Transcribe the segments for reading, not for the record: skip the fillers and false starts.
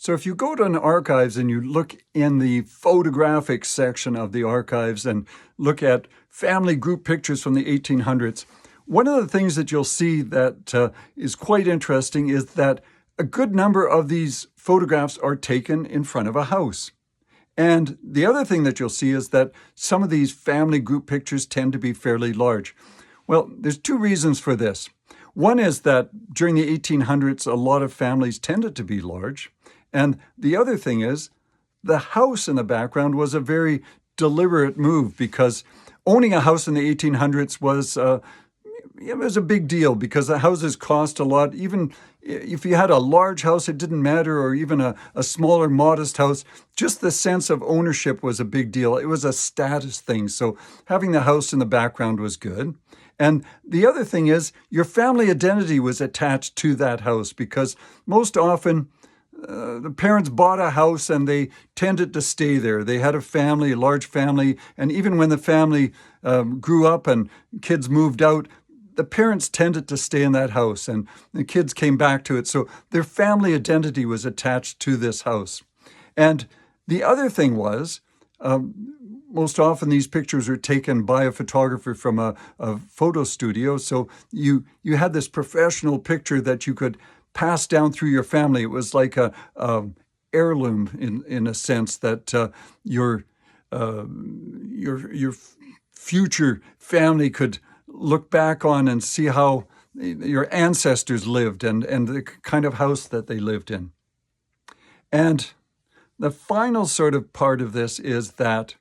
So if you go to an archives and you look in the photographic section of the archives and look at family group pictures from the 1800s, one of the things that you'll see that is quite interesting is that a good number of these photographs are taken in front of a house. And the other thing that you'll see is that some of these family group pictures tend to be fairly large. Well, there's two reasons for this. One is that during the 1800s, a lot of families tended to be large. And the other thing is the house in the background was a very deliberate move because owning a house in the 1800s was it was a big deal because the houses cost a lot. Even if you had a large house, it didn't matter, or even a smaller, modest house. Just the sense of ownership was a big deal. It was a status thing. So having the house in the background was good. And the other thing is your family identity was attached to that house because most often the parents bought a house and they tended to stay there. They had a family, a large family, and even when the family grew up and kids moved out, the parents tended to stay in that house and the kids came back to it. So their family identity was attached to this house. And the other thing was, most often these pictures were taken by a photographer from a photo studio. So you had this professional picture that you could pass down through your family. It was like a heirloom in a sense that your future family could look back on and see how your ancestors lived and the kind of house that they lived in. And the final sort of part of this is that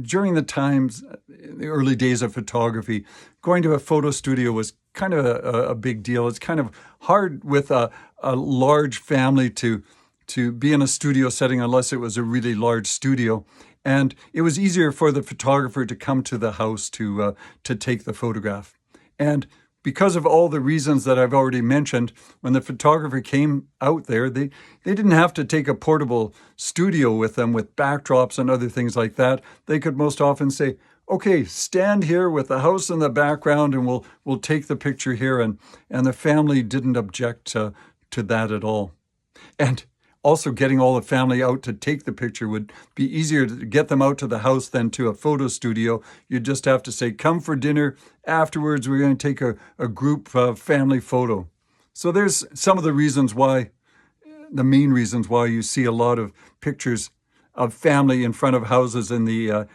during the early days of photography, going to a photo studio was kind of a big deal. It's kind of hard with a large family to be in a studio setting unless it was a really large studio. And it was easier for the photographer to come to the house to take the photograph. And because of all the reasons that I've already mentioned, when the photographer came out there, they didn't have to take a portable studio with them with backdrops and other things like that. They could most often say, okay, stand here with the house in the background and we'll take the picture here. And the family didn't object to that at all. And also getting all the family out to take the picture would be easier to get them out to the house than to a photo studio. You just have to say, come for dinner. Afterwards, we're going to take a group family photo. So there's some of the main reasons why you see a lot of pictures of family in front of houses in the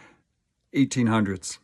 1800s.